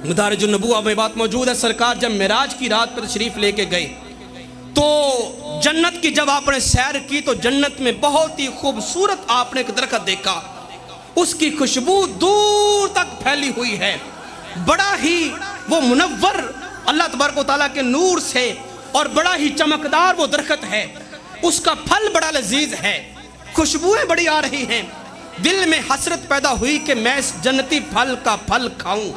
मदारिज नबूवत में बात मौजूद है। सरकार जब मिराज की रात पर तशरीफ लेके गए तो जन्नत की जब आपने सैर की तो जन्नत में बहुत ही खूबसूरत आपने एक दरख्त देखा, उसकी खुशबू दूर तक फैली हुई है। बड़ा ही वो मुनव्वर अल्लाह तबारक व तआला के नूर से और बड़ा ही चमकदार वो दरख्त है। उसका फल बड़ा लजीज है, खुशबुएं बड़ी आ रही हैं। दिल में हसरत पैदा हुई कि मैं इस जन्नती फल का फल खाऊं।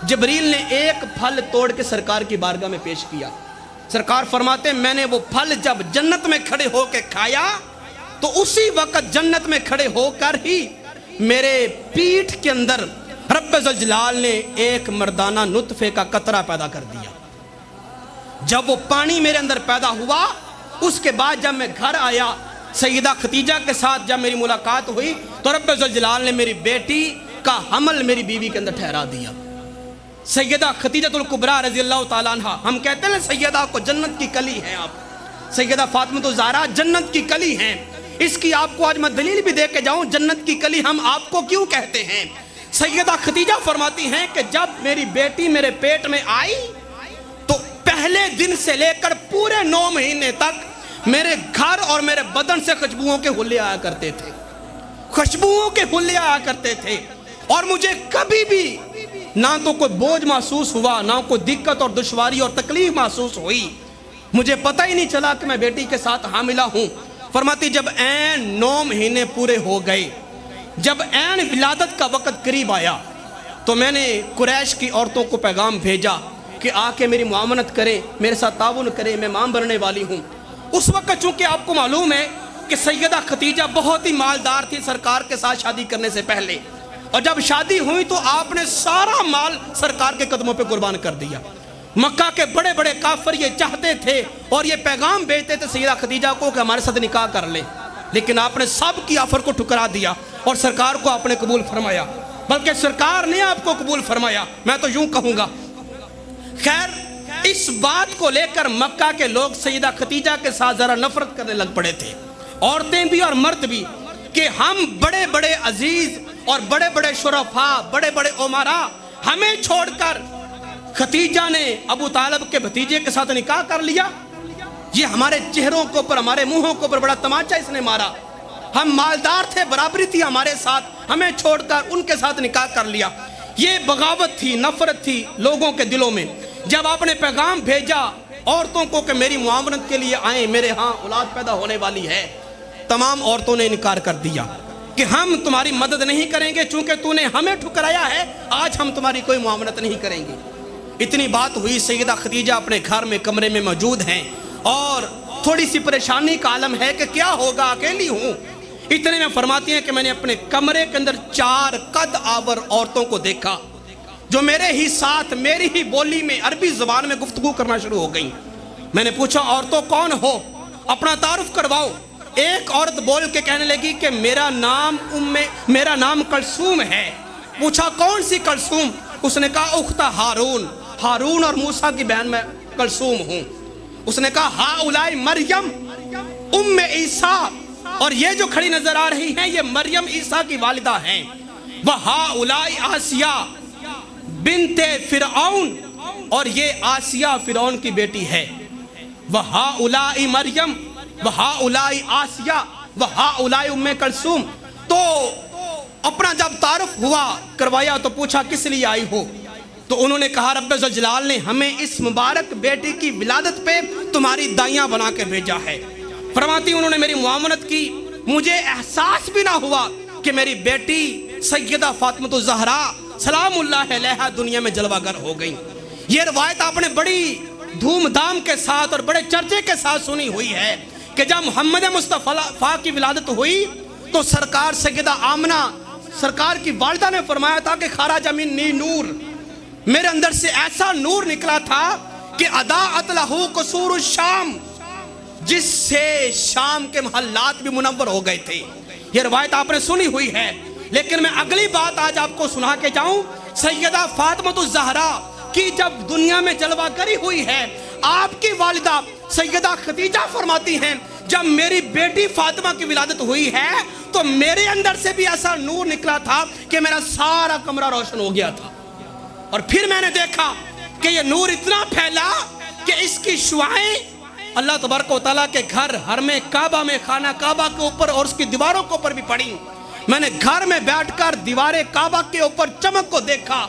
जबरील ने एक फल तोड़ के सरकार की बारगाह में पेश किया। सरकार फरमाते मैंने वो फल जब जन्नत में खड़े होकर खाया तो उसी वक्त जन्नत में खड़े होकर ही मेरे पीठ के अंदर रब्बे ज़ुल जलाल ने एक मर्दाना नुत्फे का कतरा पैदा कर दिया। जब वो पानी मेरे अंदर पैदा हुआ, उसके बाद जब मैं घर आया, सैयदा खतीजा के साथ जब मेरी मुलाकात हुई तो रब्बे ज़ुल जलाल ने मेरी बेटी का हमल मेरी बीवी के अंदर ठहरा दिया। सैयदा खतीजतुल कुबरा रज़ी अल्लाह ताला अन्हा, हम कहते हैं सैयदा को जन्नत की कली हैं आप, सैयदा फातिमा ज़हरा जन्नत की कली हैं। इसकी आपको आज मैं दलील भी दे के जाऊं, जन्नत की कली हम आपको क्यों कहते हैं। सैयदा खतीजा फरमाती हैं कि जब मेरी बेटी मेरे पेट में आई तो पहले दिन से लेकर पूरे 9 महीने तक मेरे घर और मेरे बदन से खुशबुओं के हुल्ले आया करते थे, खुशबुओं के हुल्ले आया करते थे। और मुझे कभी भी ना तो कोई बोझ महसूस हुआ, ना कोई दिक्कत और दुश्वारी और तकलीफ महसूस हुई। मुझे पता ही नहीं चला कि मैं बेटी के साथ हामिला हूँ। फरमाती जब ऐन 9 महीने पूरे हो गए, जब ऐन विलादत का वक़्त करीब आया तो मैंने कुरैश की औरतों को पैगाम भेजा कि आके मेरी मुआवनत करें, मेरे साथ ताउन करें, मैं मां बनने वाली हूँ। उस वक्त चूँकि आपको मालूम है कि सैयदा खतीजा बहुत ही मालदार थी सरकार के साथ शादी करने से पहले, और जब शादी हुई तो आपने सारा माल सरकार के कदमों पे कुर्बान कर दिया। मक्का के बड़े बड़े काफिर ये चाहते थे और ये पैगाम भेजते थे सैयदा खतीजा को कि हमारे साथ निकाह कर ले, लेकिन आपने सब की ऑफर को ठुकरा दिया और सरकार को आपने कबूल फरमाया, बल्कि सरकार ने आपको कबूल फरमाया, मैं तो यूं कहूँगा। खैर, इस बात को लेकर मक्का के लोग सैयदा खतीजा के साथ ज़रा नफरत करने लग पड़े थे, औरतें भी और मर्द भी, कि हम बड़े बड़े अजीज और बड़े बड़े शुरफा, बड़े बड़े उमरा, हमें छोड़कर खतीजा ने अबू तालिब के भतीजे के साथ निकाह कर लिया। ये हमारे चेहरों के ऊपर, हमारे मुंहों के ऊपर बड़ा तमाचा इसने मारा। हम मालदार थे, बराबरी थी हमारे साथ, हमें छोड़कर उनके साथ निकाह कर लिया। ये बगावत थी, नफरत थी लोगों के दिलों में। जब आपने पैगाम भेजा औरतों को कि मेरी मुआवनत के लिए आए, मेरे यहाँ औलाद पैदा होने वाली है, तमाम औरतों ने इनकार कर दिया कि हम तुम्हारी मदद नहीं करेंगे, चूंकि तूने हमें ठुकराया है, आज हम तुम्हारी कोई मुआवनत नहीं करेंगे। इतनी बात हुई, सैयदा खतीजा अपने घर में कमरे में मौजूद हैं और थोड़ी सी परेशानी का आलम है कि क्या होगा, अकेली हूँ। इतने में फरमाती हैं कि मैंने अपने कमरे के अंदर 4 कद आवर औरतों को देखा जो मेरे ही साथ, मेरी ही बोली में, अरबी जुबान में गुफ्तगू करना शुरू हो गई। मैंने पूछा औरतों कौन हो, अपना तारुफ करवाओ। एक औरत बोल के कहने लगी कि मेरा नाम कलसूम है। पूछा कौन सी कलसूम? उसने कहा उख्ता हारून, हारून और मूसा की बहन मैं कलसूम हूँ। उसने कहा हा उलाई मरियम उम्मे ईसा, और ये जो खड़ी नजर आ रही हैं ये मरियम ईसा की वालिदा हैं। वह हा उलाई आसिया बिनते फिरऔन, और ये आसिया फिरौन की बेटी है। वह हा उलाई मरियम वहा उलाई आसिया वहा उलाई उम्मे कलसूम। तो अपना जब तारुफ हुआ, करवाया, तो पूछा किस लिए आई हो? तो उन्होंने कहा रब्बे ज़ुल जलाल ने हमें इस मुबारक बेटी की विलादत पे तुम्हारी दाइयाँ बना के भेजा है। फरमाती उन्होंने मेरी मुआवनत की, मुझे एहसास भी ना हुआ कि मेरी बेटी सैयदा फातिमा ज़हरा सलामुल्लाह अलैहा दुनिया में जलवागर हो गई। ये रवायत आपने बड़ी धूमधाम के साथ और बड़े चर्चे के साथ सुनी हुई है कि जब मोहम्मद मुस्तफ़ा की विलादत हुई तो सरकार सैयदा आमना सरकार की वालिदा ने फरमाया था कि खाराज मिन्नी नूर, मेरे अंदर से ऐसा नूर निकला था कि अदाअत लहू कसूर शाम, जिससे शाम के महल्लात भी मुनव्वर हो गए थे। ये रवायत आपने सुनी हुई है। लेकिन मैं अगली बात आज आपको सुना के जाऊं, सैयदा फातिमा ज़हरा की जब दुनिया में जलवागरी हुई है, आपकी वालिदा सैयदा खतीजा फरमाती हैं जब मेरी बेटी फातिमा की विलादत हुई है तो मेरे अंदर से भी ऐसा नूर निकला था कि मेरा सारा कमरा रोशन हो गया था। اور پھر میں نے دیکھا کہ یہ نور اتنا پھیلا کہ اس کی شعائیں اللہ تبارک و تعالیٰ کے گھر حرم کعبہ میں خانہ کعبہ کے اوپر اور اس کی دیواروں کے اوپر بھی پڑی. میں نے گھر میں بیٹھ کر دیوار کعبہ کے اوپر چمک کو دیکھا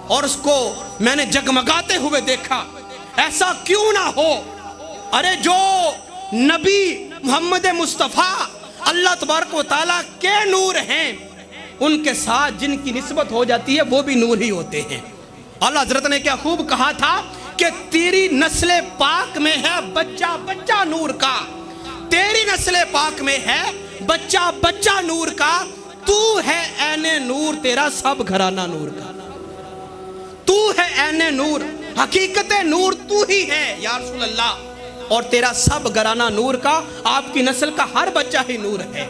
اور اس کو میں نے جگمگاتے ہوئے دیکھا. ایسا کیوں نہ ہو, ارے جو نبی محمد مصطفیٰ اللہ تبارک و تعالیٰ کے نور ہیں, ان کے ساتھ جن کی نسبت ہو جاتی ہے وہ بھی نور ہی ہوتے ہیں. اللہ حضرت نے کیا خوب کہا تھا کہ تیری نسل پاک میں ہے بچہ بچہ نور کا, تیری نسل پاک میں ہے بچہ بچہ نور کا, تو ہے عین نور, تیرا سب گھرانہ نور کا, تو ہے عین نور, حقیقت نور تو ہی ہے یا رسول اللہ, اور تیرا سب گھرانہ نور کا, آپ کی نسل کا ہر بچہ ہی نور ہے.